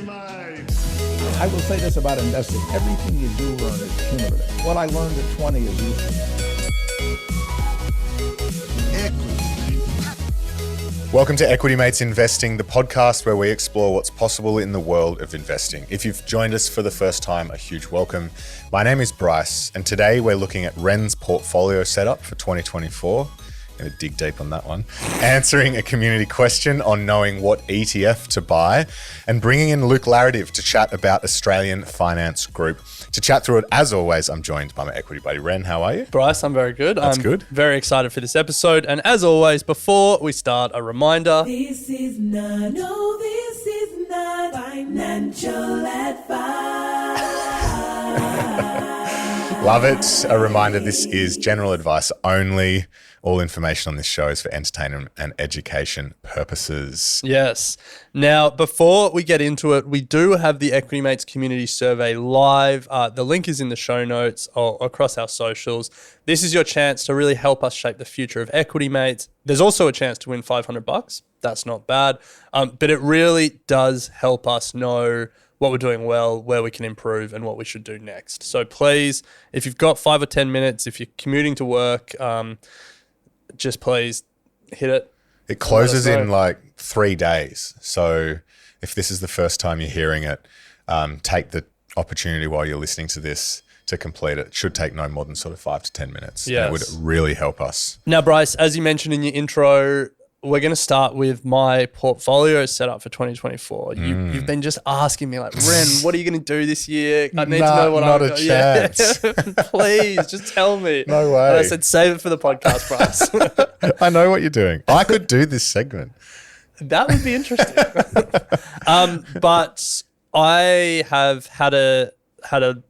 I will say this about investing. Everything you do learn is cumulative. What I learned at 20 is useful. Welcome to Equity Mates Investing, the podcast where we explore what's possible in the world of investing. If you've joined us for the first time, a huge welcome. My name is Bryce, and today we're looking at Ren's portfolio setup for 2024. Going to dig deep on that one. Answering a community question on knowing what ETF to buy, and bringing in Luke Larative to chat about Australian Finance Group. To chat through it, as always, I'm joined by my equity buddy, Ren. How are you? Bryce, I'm very good. That's good. Very excited for this episode. And as always, before we start, a reminder. This is not financial advice. Love it. A reminder, this is general advice only. All information on this show is for entertainment and education purposes. Yes. Now, before we get into it, we do have the Equity Mates community survey live. The link is in the show notes or across our socials. This is your chance to really help us shape the future of Equity Mates. There's also a chance to win $500. That's not bad. But it really does help us know what we're doing well, where we can improve, and what we should do next. So please, if you've got 5 or 10 minutes, if you're commuting to work, just please hit it. It closes in like 3 days. So if this is the first time you're hearing it, take the opportunity while you're listening to this to complete it. It should take no more than sort of 5 to 10 minutes. Yes. It would really help us. Now, Bryce, as you mentioned in your intro, we're going to start with my portfolio setup for 2024. You've been just asking me like, Ren, what are you going to do this year? I need to know what I'm doing. Not a chance. Yeah. Please, just tell me. No way. And I said, save it for the podcast, Bryce. I know what you're doing. I could do this segment. That would be interesting. But I have had a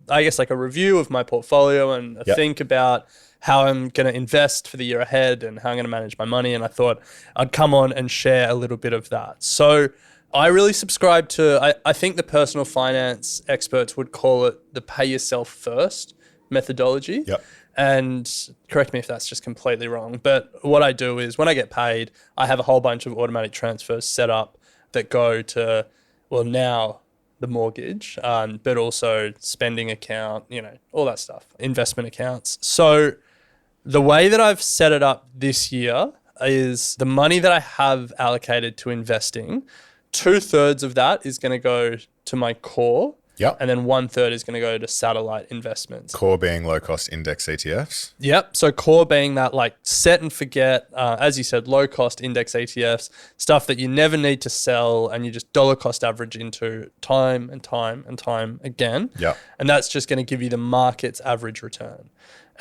I guess like a review of my portfolio and a think about how I'm going to invest for the year ahead and how I'm going to manage my money. And I thought I'd come on and share a little bit of that. So I really subscribe to, I think the personal finance experts would call it the pay yourself first methodology. Yep. And correct me if that's just completely wrong. But what I do is when I get paid, I have a whole bunch of automatic transfers set up that go to, well, now the mortgage, but also spending account, all that stuff, investment accounts. So the way that I've set it up this year is the money that I have allocated to investing, 2/3 of that is going to go to my core. Yep. And then 1/3 is going to go to satellite investments. Core being low-cost index ETFs. Yep. So core being that like set and forget, as you said, low-cost index ETFs, stuff that you never need to sell and you just dollar cost average into time and time and time again. Yep. And that's just going to give you the market's average return.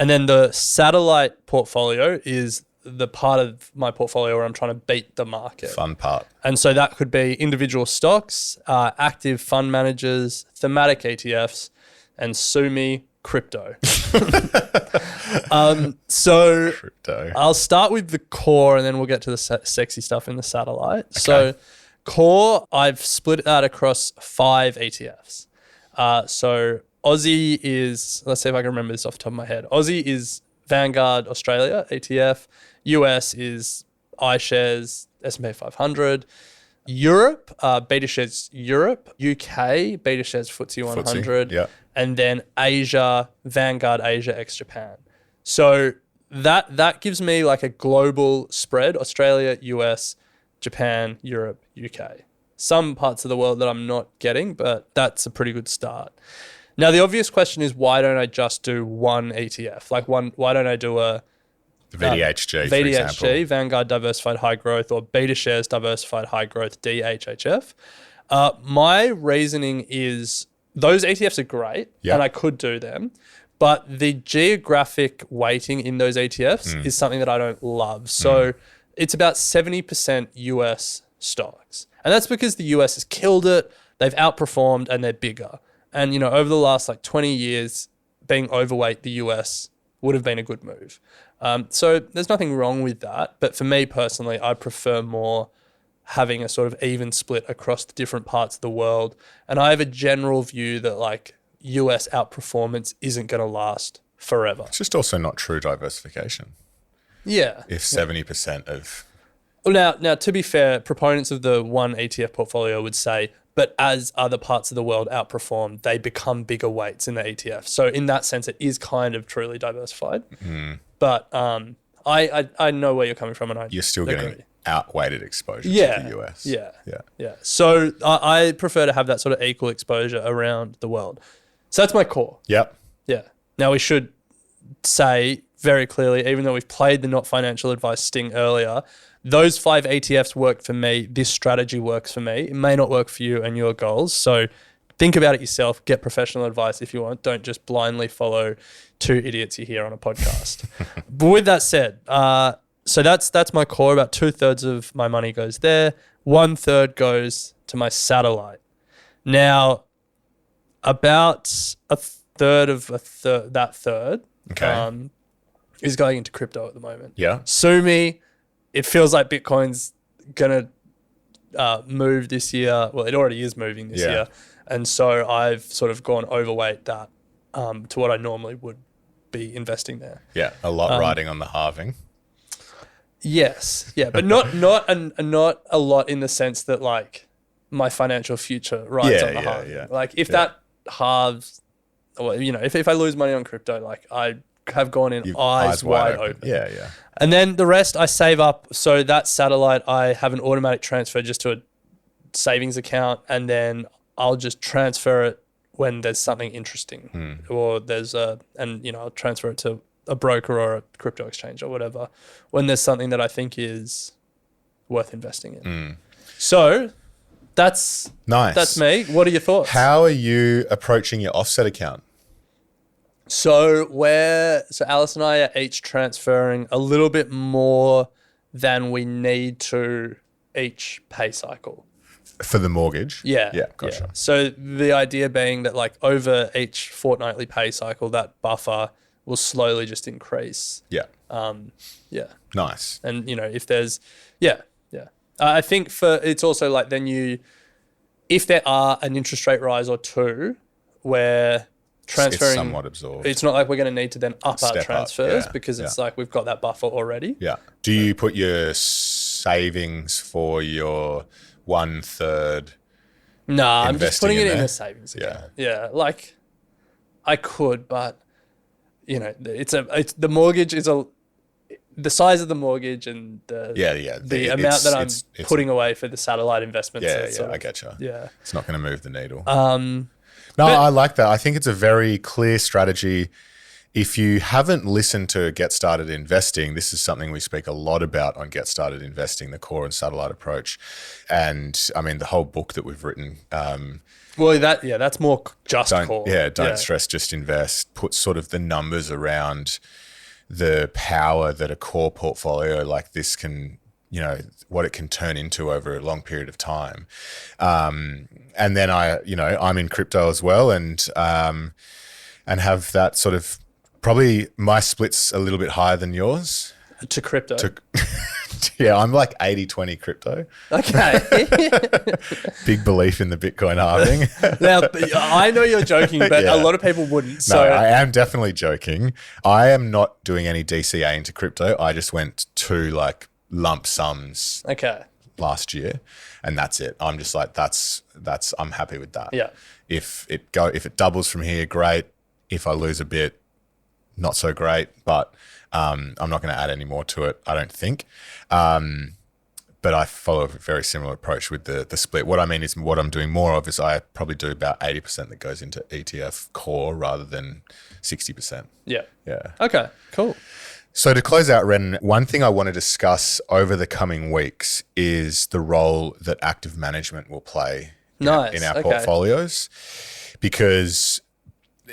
And then the satellite portfolio is the part of my portfolio where I'm trying to beat the market. Fun part. And so that could be individual stocks, active fund managers, thematic ETFs, and sue me, crypto. So Crypto. I'll start with the core and then we'll get to the sexy stuff in the satellite. Okay. So core, I've split that across 5 ETFs. So Aussie is, let's see if I can remember this off the top of my head. Aussie is Vanguard Australia ETF. US is iShares S&P 500. Europe, BetaShares Europe. UK, BetaShares FTSE 100. Yeah. And then Asia, Vanguard Asia ex Japan. So that gives me like a global spread, Australia, US, Japan, Europe, UK. Some parts of the world that I'm not getting, but that's a pretty good start. Now, the obvious question is, why don't I just do one ETF? Why don't I do the VDHG, for example. Vanguard Diversified High Growth, or BetaShares Diversified High Growth, DHHF? My reasoning is those ETFs are great, and I could do them, but the geographic weighting in those ETFs is something that I don't love. So it's about 70% US stocks. And that's because the US has killed it, they've outperformed, and they're bigger. And, over the last 20 years, being overweight the US would have been a good move. So there's nothing wrong with that. But for me personally, I prefer more having a sort of even split across the different parts of the world. And I have a general view that US outperformance isn't going to last forever. It's just also not true diversification. Yeah. If 70% of... Now, to be fair, proponents of the one ETF portfolio would say, But as other parts of the world outperform, they become bigger weights in the ETF. So in that sense, it is kind of truly diversified. But I know where you're coming from, and You're still getting outweighted exposure to the US. Yeah. So I prefer to have that sort of equal exposure around the world. So that's my core. Yep. Yeah. Now we should say very clearly, even though we've played the not financial advice sting earlier, those 5 ETFs worked for me. This strategy works for me. It may not work for you and your goals. So think about it yourself. Get professional advice if you want. Don't just blindly follow 2 idiots you hear on a podcast. But with that said, so that's my core. About 2/3 of my money goes there. 1/3 goes to my satellite. Now, about a third of that third is going into crypto at the moment. Yeah. Sue me. It feels like Bitcoin's going to move this year. Well, it already is moving this year. And so I've sort of gone overweight that to what I normally would be investing there. Yeah. A lot riding on the halving. Yes. Yeah. But not a lot in the sense that like my financial future rides on the halving. Yeah. Like if that halves, or, you know, if I lose money on crypto, like I have gone in eyes wide open. Yeah. And then the rest I save up. So that satellite, I have an automatic transfer just to a savings account, and then I'll just transfer it when there's something interesting or there's I'll transfer it to a broker or a crypto exchange or whatever when there's something that I think is worth investing in. So that's nice. That's me. What are your thoughts? How are you approaching your offset account? So Alice and I are each transferring a little bit more than we need to each pay cycle. For the mortgage? Yeah. Yeah, gotcha. Yeah. So the idea being that like over each fortnightly pay cycle, that buffer will slowly just increase. Yeah. Yeah. Nice. And, you know, if there's, yeah. I think it's also like then if there are an interest rate rise or two where transferring, it's somewhat absorbed. It's not like we're going to need to then up our transfers because it's like we've got that buffer already. Yeah. Do you put your savings for your 1/3? No, I'm just putting it in there? a savings account. Yeah. Like I could, but you know, it's the mortgage is the size of the mortgage and the amount that I'm putting away for the satellite investments. I get you. Yeah. It's not going to move the needle. I like that. I think it's a very clear strategy. If you haven't listened to Get Started Investing, this is something we speak a lot about on Get Started Investing, the core and satellite approach. And I mean, the whole book that we've written. That's more just core. Yeah, don't stress, just invest. Put sort of the numbers around the power that a core portfolio like this can, you know, what it can turn into over a long period of time. And then I'm in crypto as well and have that sort of, probably my split's a little bit higher than yours. To crypto. Yeah, I'm like 80-20 crypto. Okay. Big belief in the Bitcoin halving. Now, I know you're joking, but a lot of people wouldn't. So no, I am definitely joking. I am not doing any DCA into crypto. I just went to like lump sums last year, and that's it. I'm just like, I'm happy with that. Yeah. If it doubles from here, great. If I lose a bit, not so great, but I'm not going to add any more to it, I don't think. But I follow a very similar approach with the split. What I mean is what I'm doing more of is I probably do about 80% that goes into ETF core rather than 60%. Yeah. Yeah. Okay, cool. So to close out, Ren, one thing I want to discuss over the coming weeks is the role that active management will play in our portfolios, because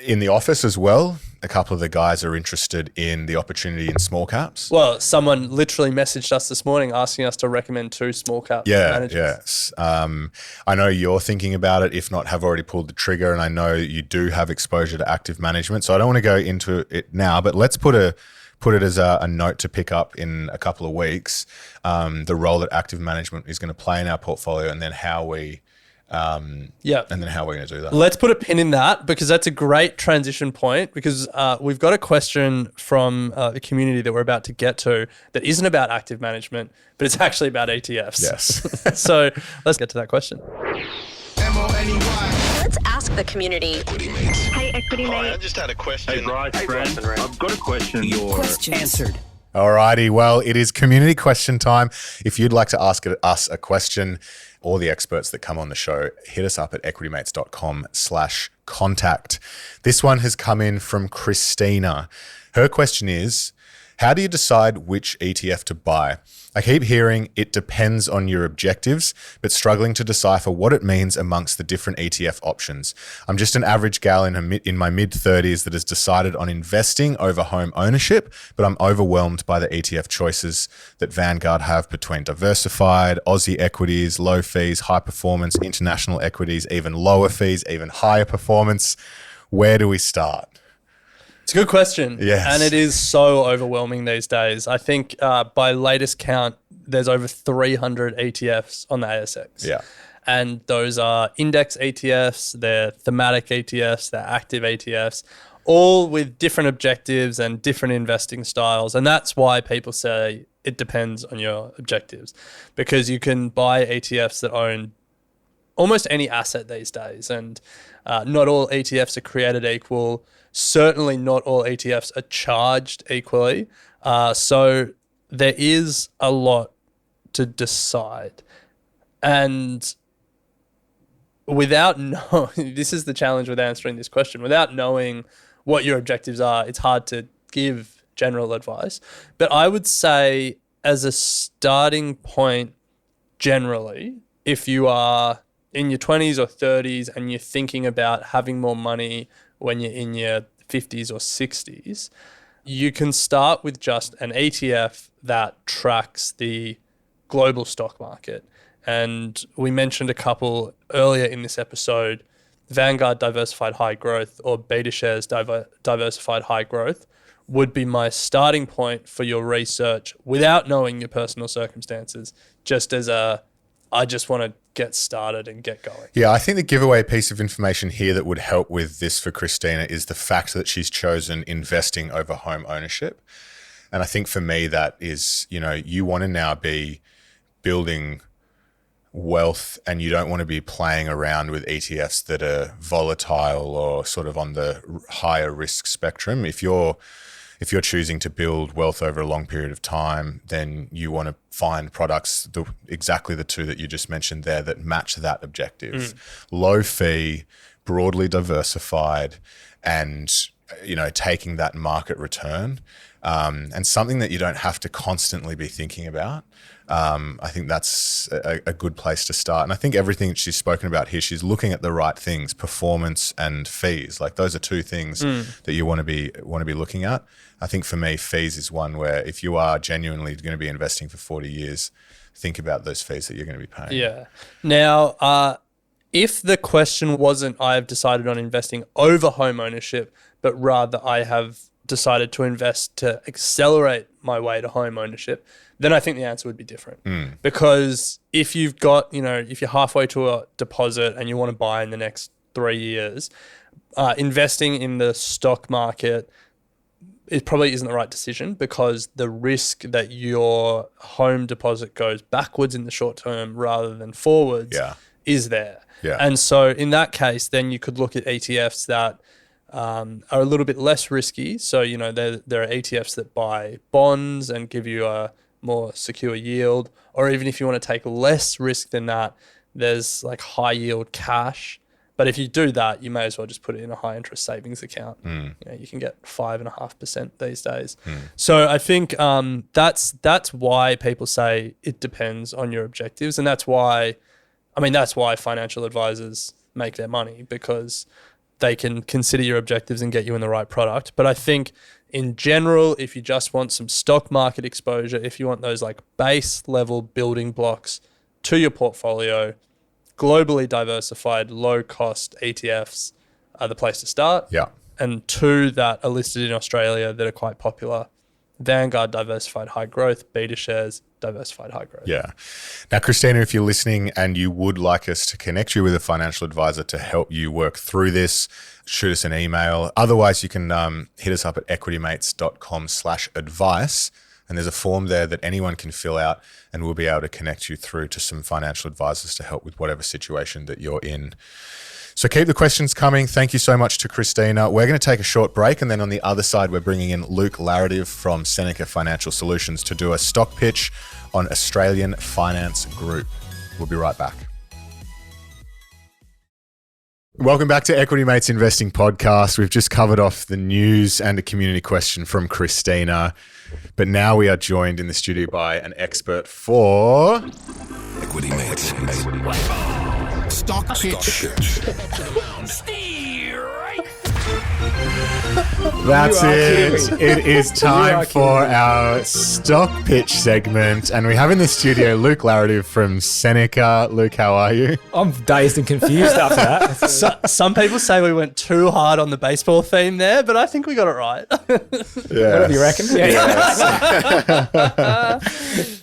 in the office as well, a couple of the guys are interested in the opportunity in small caps. Well, someone literally messaged us this morning asking us to recommend 2 small cap managers. Yes. I know you're thinking about it, if not have already pulled the trigger, and I know you do have exposure to active management. So I don't want to go into it now, but let's put it as a note to pick up in a couple of weeks, the role that active management is going to play in our portfolio, and then how we and then how we're going to do that. Let's put a pin in that, because that's a great transition point, because we've got a question from the community that we're about to get to that isn't about active management, but it's actually about ETFs. Yes. So let's get to that question. the community. Hey, Equity Mate. I just had a question. Hey, Bryce, friend. I've got a question. Answered. Alrighty, well, it is community question time. If you'd like to ask us a question or the experts that come on the show, hit us up at equitymates.com/contact. This one has come in from Christina. Her question is, how do you decide which ETF to buy? I keep hearing it depends on your objectives, but struggling to decipher what it means amongst the different ETF options. I'm just an average gal in my mid-30s that has decided on investing over home ownership, but I'm overwhelmed by the ETF choices that Vanguard have between diversified, Aussie equities, low fees, high performance, international equities, even lower fees, even higher performance. Where do we start? It's a good question. Yes. And it is so overwhelming these days. I think by latest count, there's over 300 ETFs on the ASX. Yeah. And those are index ETFs, they're thematic ETFs, they're active ETFs, all with different objectives and different investing styles. And that's why people say it depends on your objectives, because you can buy ETFs that own almost any asset these days. And not all ETFs are created equal. Certainly not all ETFs are charged equally. So there is a lot to decide. And without knowing, this is the challenge with answering this question, without knowing what your objectives are, it's hard to give general advice. But I would say as a starting point, generally, if you are in your 20s or 30s and you're thinking about having more money when you're in your 50s or 60s, you can start with just an ETF that tracks the global stock market. And we mentioned a couple earlier in this episode, Vanguard Diversified High Growth or BetaShares Diversified High Growth would be my starting point for your research without knowing your personal circumstances, just as I just want to get started and get going. Yeah, I think the giveaway piece of information here that would help with this for Christina is the fact that she's chosen investing over home ownership. And I think for me, that is, you want to now be building wealth and you don't want to be playing around with ETFs that are volatile or sort of on the higher risk spectrum. If you're choosing to build wealth over a long period of time, then you want to find products, exactly the two that you just mentioned there, that match that objective. Low fee, broadly diversified, and taking that market return, and something that you don't have to constantly be thinking about. I think that's a good place to start. And I think everything that she's spoken about here, she's looking at the right things, performance and fees. Like those are two things that you want to be looking at. I think for me, fees is one where if you are genuinely going to be investing for 40 years, think about those fees that you're going to be paying. Yeah. Now, if the question wasn't I have decided on investing over home ownership, but rather I have decided to invest to accelerate my way to home ownership, then I think the answer would be different. Because if you've got, if you're halfway to a deposit and you want to buy in the next 3 years, investing in the stock market, it probably isn't the right decision because the risk that your home deposit goes backwards in the short term rather than forwards is there. Yeah. And so in that case, then you could look at ETFs that are a little bit less risky. So, there are ETFs that buy bonds and give you a more secure yield. Or even if you want to take less risk than that, there's like high yield cash. But if you do that, you may as well just put it in a high interest savings account. You can get 5.5% these days. So I think that's why people say it depends on your objectives. And that's why financial advisors make their money, because they can consider your objectives and get you in the right product. But I think in general, if you just want some stock market exposure, if you want those like base level building blocks to your portfolio, globally diversified, low cost ETFs are the place to start. Yeah. And two that are listed in Australia that are quite popular: Vanguard Diversified High Growth, BetaShares Diversified High Growth. Yeah. Now, Christina, if you're listening and you would like us to connect you with a financial advisor to help you work through this, shoot us an email. Otherwise, you can hit us up at equitymates.com/advice. And there's a form there that anyone can fill out, and we'll be able to connect you through to some financial advisors to help with whatever situation that you're in. So keep the questions coming. Thank you so much to Christina. We're going to take a short break, and then on the other side, we're bringing in Luke Larative from Seneca Financial Solutions to do a stock pitch on Australian Finance Group. We'll be right back. Welcome back to Equity Mates Investing Podcast. We've just covered off the news and a community question from Christina, but now we are joined in the studio by an expert for Equity Mates. Stock pitch. That's it. It is time for our stock pitch segment. And we have in the studio Luke Larative from Seneca. Luke, how are you? I'm dazed and confused after that. Some people say we went too hard on the baseball theme there, but I think we got it right. Whatever you reckon.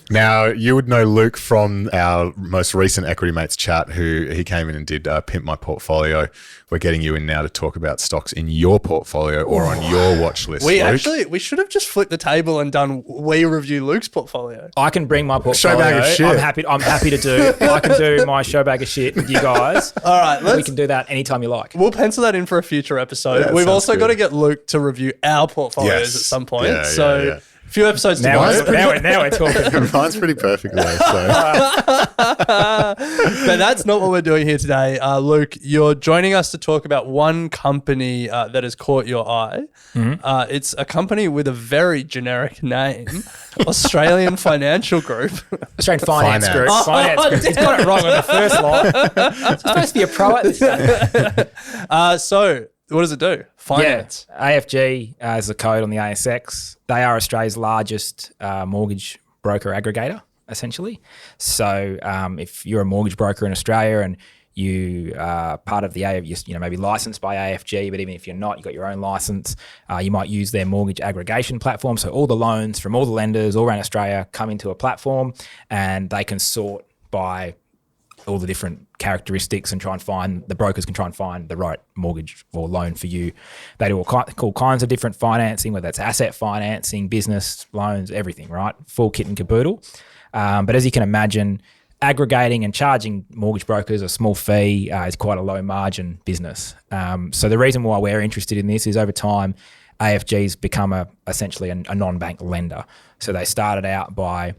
Now, you would know Luke from our most recent Equity Mates chat, who he came in and did Pimp My Portfolio. We're getting you in now to talk about stocks in your portfolio or on your watch list. We should have just flipped the table and done we review Luke's portfolio. I can bring my portfolio. Show bag of shit. I'm happy to do. I can do my show bag of shit with you guys. All right, we can do that anytime you like. We'll pencil that in for a future episode. Yeah, We've sounds also good. got to get Luke to review our portfolios at some point. Yeah. A few episodes to Now go. we're talking. Mine's pretty perfect though. So. But that's not what we're doing here today. Luke, you're joining us to talk about one company that has caught your eye. Mm-hmm. It's a company with a very generic name, Australian Financial Group. Australian Finance Group. Finance Group. He's got it wrong on the first line. It's supposed to be a pro at this stage. So what does it do? Finance. Yeah. AFG is the code on the ASX. They are Australia's largest mortgage broker aggregator, essentially. So if you're a mortgage broker in Australia and you are part of the maybe licensed by AFG, but even if you're not, you've got your own license, you might use their mortgage aggregation platform. So all the loans from all the lenders all around Australia come into a platform, and they can sort by all the different characteristics and the brokers can try and find the right mortgage or loan for you. They do all kinds of different financing, whether that's asset financing, business loans, everything, right? Full kit and caboodle. But as you can imagine, aggregating and charging mortgage brokers a small fee is quite a low margin business. So the reason why we're interested in this is over time, AFG's become essentially a non-bank lender. So they started out by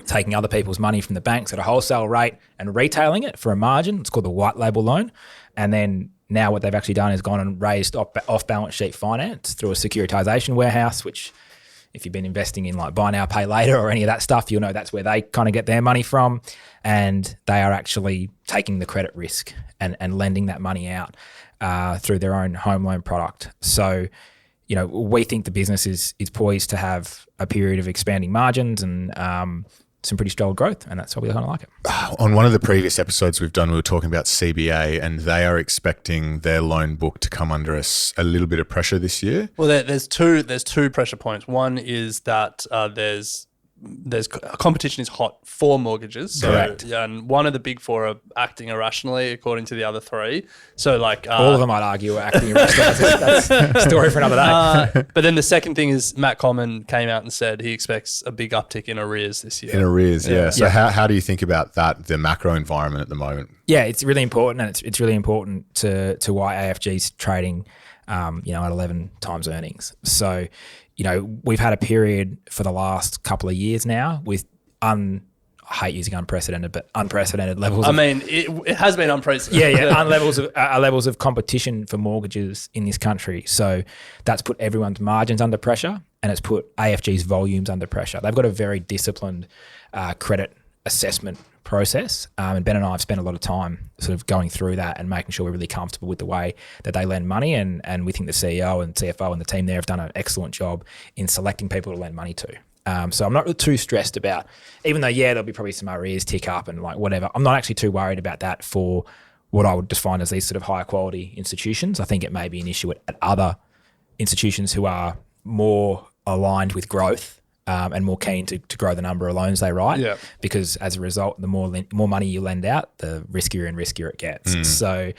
taking other people's money from the banks at a wholesale rate and retailing it for a margin. It's called the white label loan. And then now what they've actually done is gone and raised off-balance sheet finance through a securitization warehouse, which if you've been investing in like buy now, pay later or any of that stuff, you'll know that's where they kind of get their money from. And they are actually taking the credit risk and lending that money out through their own home loan product. So, we think the business is poised to have a period of expanding margins and some pretty strong growth, and that's why we kind of like it. On one of the previous episodes we've done, we were talking about CBA, and they are expecting their loan book to come under a little bit of pressure this year. Well, there's two pressure points. One is that there's competition is hot for mortgages. So, Correct. And one of the big four are acting irrationally, according to the other three. So like all of them, I'd argue, are acting irrationally. That's a story for another day. But then the second thing is Matt Common came out and said he expects a big uptick in arrears this year. In arrears, yeah. So how do you think about that, the macro environment at the moment? Yeah, it's really important, and it's really important to why AFG's trading, at 11 times earnings. So, we've had a period for the last couple of years now with I hate using unprecedented, but unprecedented levels. It has been unprecedented. Yeah. levels of competition for mortgages in this country. So that's put everyone's margins under pressure, and it's put AFG's volumes under pressure. They've got a very disciplined credit assessment process, and Ben and I have spent a lot of time sort of going through that and making sure we're really comfortable with the way that they lend money, and we think the CEO and CFO and the team there have done an excellent job in selecting people to lend money to. So I'm not really too stressed about, even though, there'll be probably some arrears tick up and like whatever, I'm not actually too worried about that for what I would define as these sort of higher quality institutions. I think it may be an issue at other institutions who are more aligned with growth and more keen to grow the number of loans they write. Yeah. Because as a result, the more money you lend out, the riskier and riskier it gets. So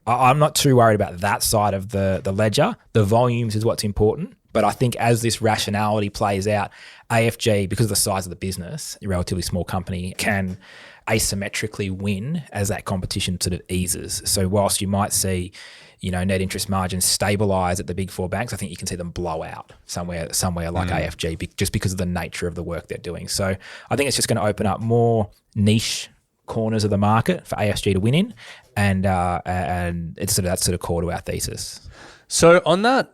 I'm not too worried about that side of the ledger. The volumes is what's important. But I think as this rationality plays out, AFG, because of the size of the business, a relatively small company, can asymmetrically win as that competition sort of eases. So whilst you might see, net interest margins stabilize at the big four banks, I think you can see them blow out somewhere like AFG just because of the nature of the work they're doing. So I think it's just going to open up more niche corners of the market for AFG to win in, and it's that's sort of core to our thesis. So on that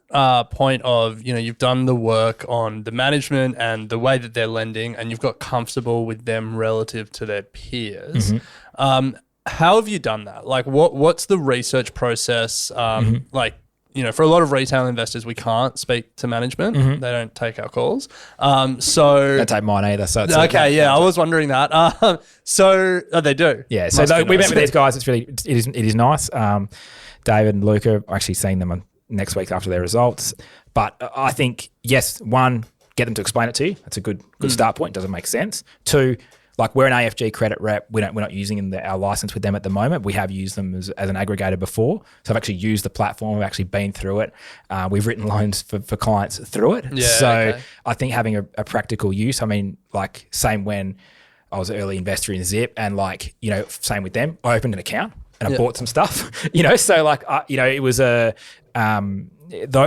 point of, you've done the work on the management and the way that they're lending, and you've got comfortable with them relative to their peers. How have you done that? Like, what's the research process? Like, for a lot of retail investors, we can't speak to management. They don't take our calls. So they don't take mine either. So it's okay. Yeah, I was wondering that. So they do. Yeah. So we met with these guys. It is nice. David and Luca are actually seeing them on next week after their results. But I think, yes, one, get them to explain it to you. That's a good start point. Doesn't make sense. Two, like, we're an AFG credit rep. We're not using our license with them at the moment. We have used them as an aggregator before. So I've actually used the platform. We've actually been through it. We've written loans for clients through it. Yeah, so I think having a practical use, same when I was an early investor in Zip, and same with them. I opened an account and I bought some stuff, so it was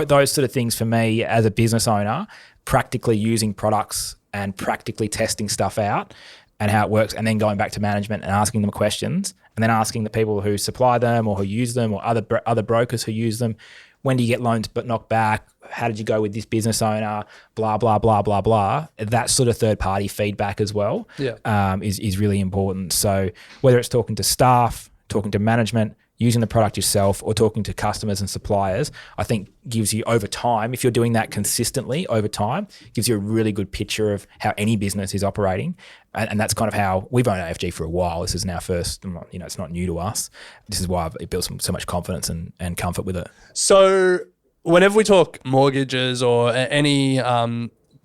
those sort of things for me as a business owner, practically using products and practically testing stuff out and how it works, and then going back to management and asking them questions, and then asking the people who supply them or who use them or other brokers who use them, when do you get loans but knocked back? How did you go with this business owner? Blah, blah, blah, blah, blah. That sort of third-party feedback as well is really important. So whether it's talking to staff, talking to management, using the product yourself, or talking to customers and suppliers, I think gives you, over time, if you're doing that consistently over time, gives you a really good picture of how any business is operating. And that's kind of how we've owned AFG for a while. This is our first, it's not new to us. This is why it built so much confidence and comfort with it. So whenever we talk mortgages or any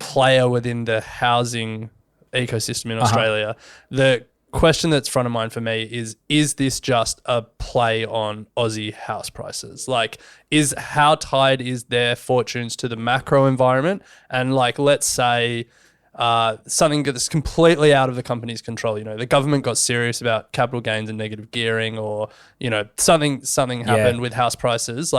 player within the housing ecosystem in Australia, the question that's front of mind for me is this just a play on Aussie house prices? Like, how tied is their fortunes to the macro environment? And let's say something that's completely out of the company's control. The government got serious about capital gains and negative gearing, or something happened with house prices.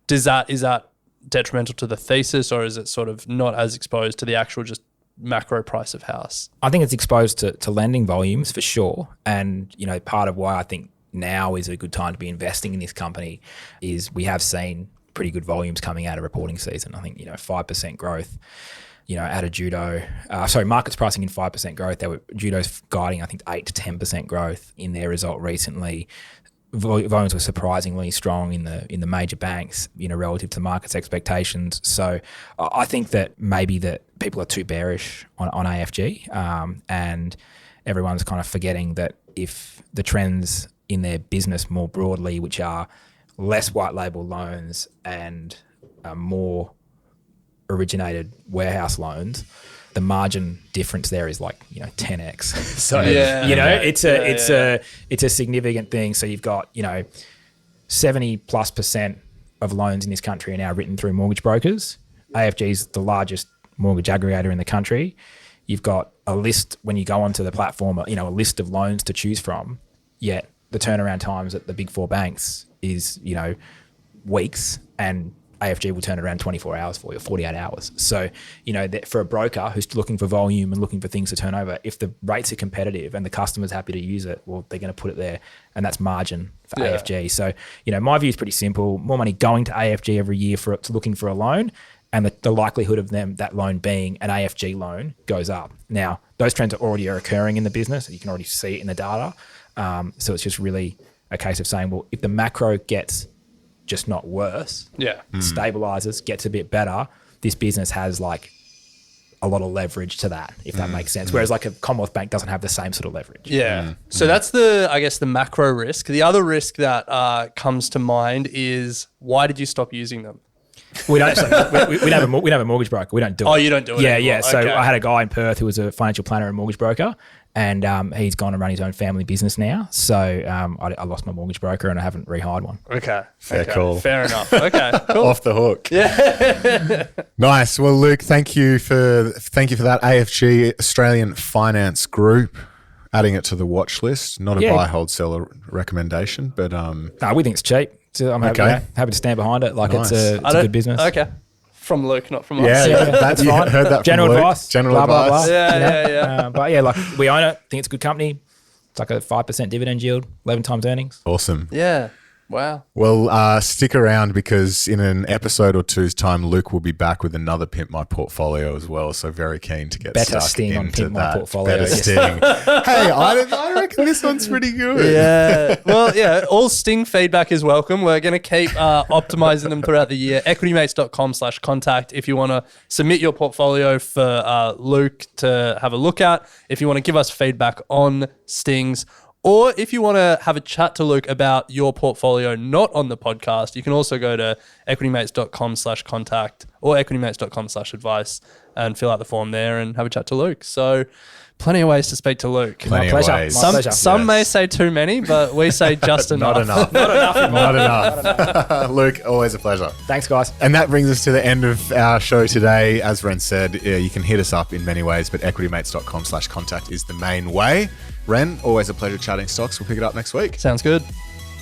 Is that detrimental to the thesis, or is it sort of not as exposed to the actual just macro price of house? I think it's exposed to lending volumes for sure. And, part of why I think now is a good time to be investing in this company is we have seen pretty good volumes coming out of reporting season. I think, 5% growth, out of Judo. Market's pricing in 5% growth. Judo's guiding, I think, 8 to 10% growth in their result recently. Volumes were surprisingly strong in the major banks, relative to market's expectations. So I think that maybe that people are too bearish on AFG, and everyone's kind of forgetting that if the trends in their business more broadly, which are less white label loans and more originated warehouse loans, the margin difference there is 10x. So it's a significant thing. So you've got 70+% of loans in this country are now written through mortgage brokers. AFG is the largest mortgage aggregator in the country. You've got a list when you go onto the platform, a list of loans to choose from. Yet the turnaround times at the big four banks is weeks, and AFG will turn it around 24 hours for you, 48 hours. So, for a broker who's looking for volume and looking for things to turn over, if the rates are competitive and the customer's happy to use it, well, they're going to put it there, and that's margin for AFG. So, my view is pretty simple. More money going to AFG every year for looking for a loan, and the likelihood of that loan being an AFG loan goes up. Now, those trends are already occurring in the business. You can already see it in the data. So it's just really a case of saying, well, if the macro gets just not worse, stabilizes, gets a bit better, this business has a lot of leverage to that, if that makes sense. Whereas a Commonwealth Bank doesn't have the same sort of leverage. Yeah. So that's the macro risk. The other risk that comes to mind is, why did you stop using them? We don't. We have a mortgage broker. We don't do it. Oh, you don't do it anymore. Yeah. So okay. I had a guy in Perth who was a financial planner and mortgage broker, and he's gone and run his own family business now. So I lost my mortgage broker and I haven't rehired one. Okay. Fair call. Fair enough. Okay. Cool. Off the hook. Yeah. Nice. Well, Luke, thank you for that AFG Australian Finance Group. adding it to the watch list. Not a Yeah. buy, hold, sell recommendation, but No, we think it's cheap. So I'm happy, Okay. happy to stand behind it. Like Nice. it's a good business. Okay. From Luke, not from us. yeah, that's you fine. Heard that from General Luke. advice. General blah, blah, advice. blah. Yeah, you know? yeah. But yeah, like we own it. Think it's a good company. It's like a 5% dividend yield, 11 times earnings. Awesome. Yeah. Wow. Well, stick around because in an episode or two's time, Luke will be back with another Pimp My Portfolio as well. So very keen to get Better stuck sting on into Pimp My that. Portfolio, Better yes. sting. Hey, I reckon this one's pretty good. Yeah. Well, yeah, all Sting feedback is welcome. We're going to keep optimizing them throughout the year. equitymates.com/contact if you want to submit your portfolio for Luke to have a look at. If you want to give us feedback on Stings, or if you want to have a chat to Luke about your portfolio not on the podcast, you can also go to equitymates.com/contact or equitymates.com/advice and fill out the form there and have a chat to Luke. So plenty of ways to speak to Luke. Plenty of pleasure. ways. My pleasure. Some may say too many, but we say just enough. Not enough. Not enough. Luke, always a pleasure. Thanks, guys. And that brings us to the end of our show today. As Ren said, you can hit us up in many ways, but equitymates.com/contact is the main way. Ren, always a pleasure chatting stocks. We'll pick it up next week. Sounds good.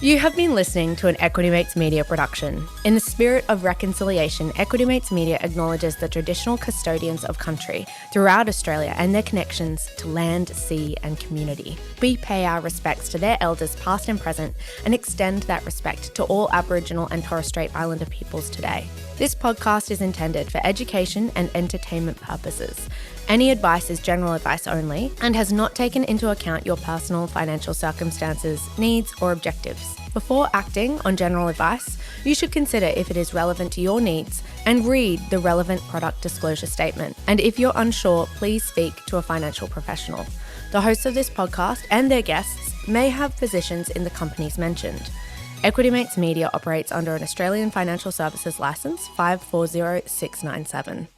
You have been listening to an Equity Mates Media production. In the spirit of reconciliation, Equity Mates Media acknowledges the traditional custodians of country throughout Australia and their connections to land, sea and community. We pay our respects to their elders past and present and extend that respect to all Aboriginal and Torres Strait Islander peoples today. This podcast is intended for education and entertainment purposes. Any advice is general advice only and has not taken into account your personal financial circumstances, needs, or objectives. Before acting on general advice, you should consider if it is relevant to your needs and read the relevant product disclosure statement. And if you're unsure, please speak to a financial professional. The hosts of this podcast and their guests may have positions in the companies mentioned. Equity Mates Media operates under an Australian Financial Services Licence 540697.